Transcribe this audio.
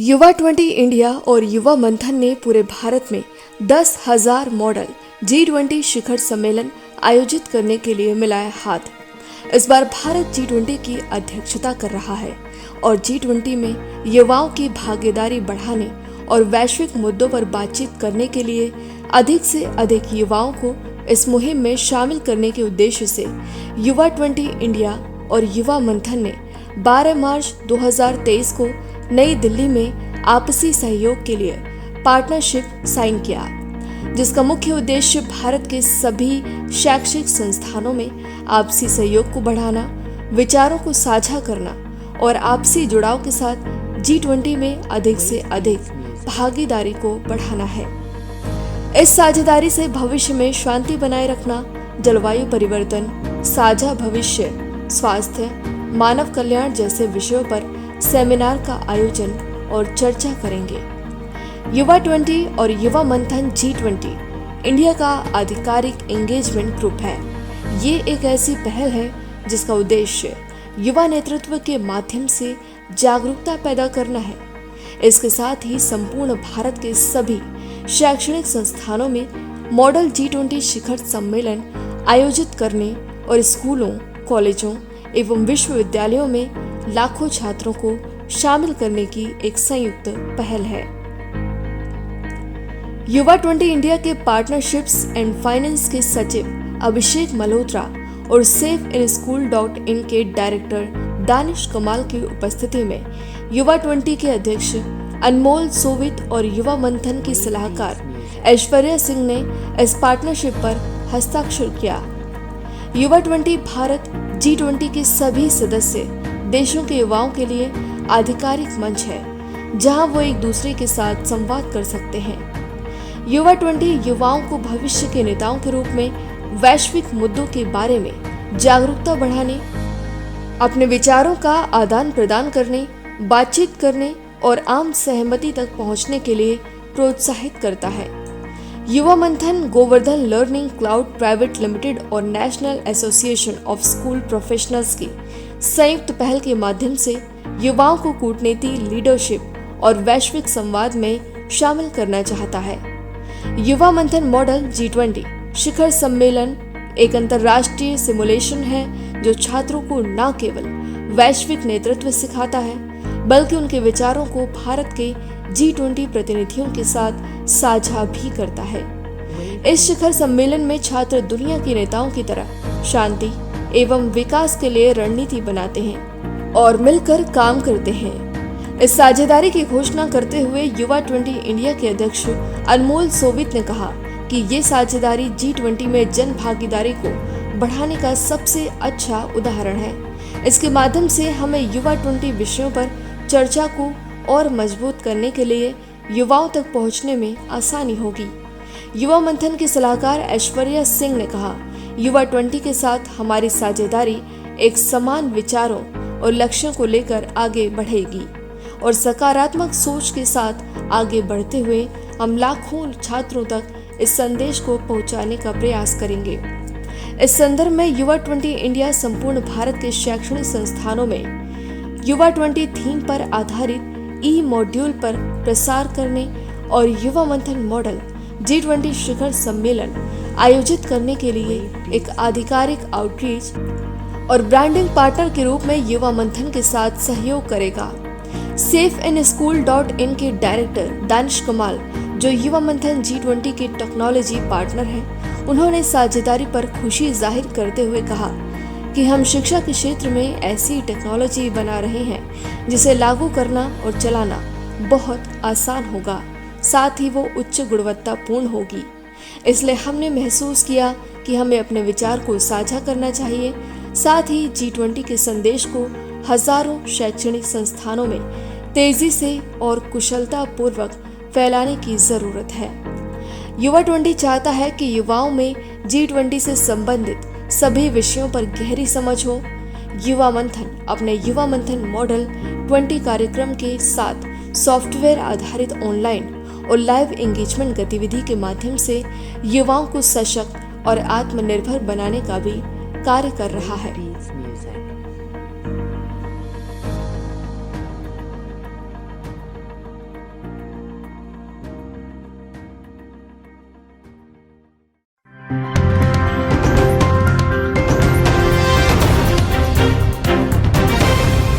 युवा 20 इंडिया और युवा मंथन ने पूरे भारत में 10,000 मॉडल G20 शिखर सम्मेलन आयोजित करने के लिए मिलाया हाथ। इस बार भारत G20 की अध्यक्षता कर रहा है और G20 में युवाओं की भागीदारी बढ़ाने और वैश्विक मुद्दों पर बातचीत करने के लिए अधिक से अधिक युवाओं को इस मुहिम में शामिल करने के उद्देश्य से युवा 20 इंडिया और युवा मंथन ने 12 मार्च 2023 को नई दिल्ली में आपसी सहयोग के लिए पार्टनरशिप साइन किया, जिसका मुख्य उद्देश्य भारत के सभी शैक्षिक संस्थानों में आपसी सहयोग को बढ़ाना, विचारों को साझा करना और आपसी जुड़ाव के साथ G20 में अधिक से अधिक भागीदारी को बढ़ाना है। इस साझेदारी से भविष्य में शांति बनाए रखना, जलवायु परिवर्तन, साझा भविष्य, स्वास्थ्य, मानव कल्याण जैसे विषयों पर सेमिनार का आयोजन और चर्चा करेंगे। युवा 20 और युवा मंथन G20 इंडिया का आधिकारिक एंगेजमेंट ग्रुप है। ये एक ऐसी पहल है जिसका उद्देश्य युवा नेतृत्व के माध्यम से जागरूकता पैदा करना है। इसके साथ ही संपूर्ण भारत के सभी शैक्षणिक संस्थानों में मॉडल G20 शिखर सम्मेलन आयोजित करने और स्कूलों, कॉलेजों एवं विश्वविद्यालयों में लाखों छात्रों को शामिल करने की एक संयुक्त पहल है। युवा 20 इंडिया के पार्टनरशिप्स एंड फाइनेंस के सचिव अभिषेक मल्होत्रा और safeinschool.in के डायरेक्टर दानिश कमाल की उपस्थिति में युवा 20 के अध्यक्ष अनमोल सोवित और युवा मंथन की सलाहकार ऐश्वर्या सिंह ने इस पार्टनरशिप पर हस्ताक्षर किया। युवा 20 भारत G20 के सभी सदस्य देशों के युवाओं के लिए आधिकारिक मंच है, जहां वो एक दूसरे के साथ संवाद कर सकते हैं। युवा 20 युवाओं को भविष्य के नेताओं के रूप में वैश्विक मुद्दों के बारे में जागरूकता बढ़ाने, अपने विचारों का आदान प्रदान करने, बातचीत करने और आम सहमति तक पहुंचने के लिए प्रोत्साहित करता है। Yuva Manthan Govardhan learning cloud private limited और national association of school professionals की संयुक्त पहल के माध्यम से युवाओं को कूटनीति, लीडरशिप और वैश्विक संवाद में शामिल करना चाहता है। युवा मंथन मॉडल G20 शिखर सम्मेलन एक अंतर्राष्ट्रीय सिमुलेशन है जो छात्रों को न केवल वैश्विक नेतृत्व सिखाता है, बल्कि उनके विचारों को भारत के G20 प्रतिनिधियों के साथ साझा भी करता है। इस शिखर सम्मेलन में छात्र दुनिया के नेताओं की तरह शांति एवं विकास के लिए रणनीति बनाते हैं और मिलकर काम करते हैं। इस साझेदारी की घोषणा करते हुए युवा 20 इंडिया के अध्यक्ष अनमोल सोवित ने कहा कि ये साझेदारी G20 में जन भागीदारी को बढ़ाने का सबसे अच्छा उदाहरण है। इसके माध्यम से हमें युवा 20 विषयों पर चर्चा को और मजबूत करने के लिए युवाओं तक पहुंचने में आसानी होगी। युवा मंथन की सलाहकार ऐश्वर्या सिंह ने कहा, युवा 20 के साथ हमारी साझेदारी एक समान विचारों और लक्ष्यों को लेकर आगे बढ़ेगी और सकारात्मक सोच के साथ आगे बढ़ते हुए हम लाखों छात्रों तक इस संदेश को पहुंचाने का प्रयास करेंगे। इस संदर्भ में युवा 20 इंडिया संपूर्ण भारत के शैक्षणिक संस्थानों में युवा 20 थीम पर आधारित मॉड्यूल पर प्रसार करने और युवा मंथन मॉडल G20 शिखर सम्मेलन आयोजित करने के लिए एक आधिकारिक आउटरीच और ब्रांडिंग पार्टनर के रूप में युवा मंथन के साथ सहयोग करेगा। safeinschool.in के डायरेक्टर दानिश कमाल, जो युवा मंथन G20 के टेक्नोलॉजी पार्टनर हैं, उन्होंने साझेदारी पर खुशी जाहिर करते हुए कहा कि हम शिक्षा के क्षेत्र में ऐसी टेक्नोलॉजी बना रहे हैं जिसे लागू करना और चलाना बहुत आसान होगा, साथ ही वो उच्च गुणवत्तापूर्ण होगी। इसलिए हमने महसूस किया कि हमें अपने विचार को साझा करना चाहिए। साथ ही G20 के संदेश को हजारों शैक्षणिक संस्थानों में तेजी से और कुशलता पूर्वक फैलाने की जरूरत है। युवा 20 चाहता है कि युवाओं में G20 से संबंधित सभी विषयों पर गहरी समझ हो। युवा मंथन अपने युवा मंथन मॉडल 20 कार्यक्रम के साथ सॉफ्टवेयर आधारित ऑनलाइन और लाइव एंगेजमेंट गतिविधि के माध्यम से युवाओं को सशक्त और आत्मनिर्भर बनाने का भी कार्य कर रहा है।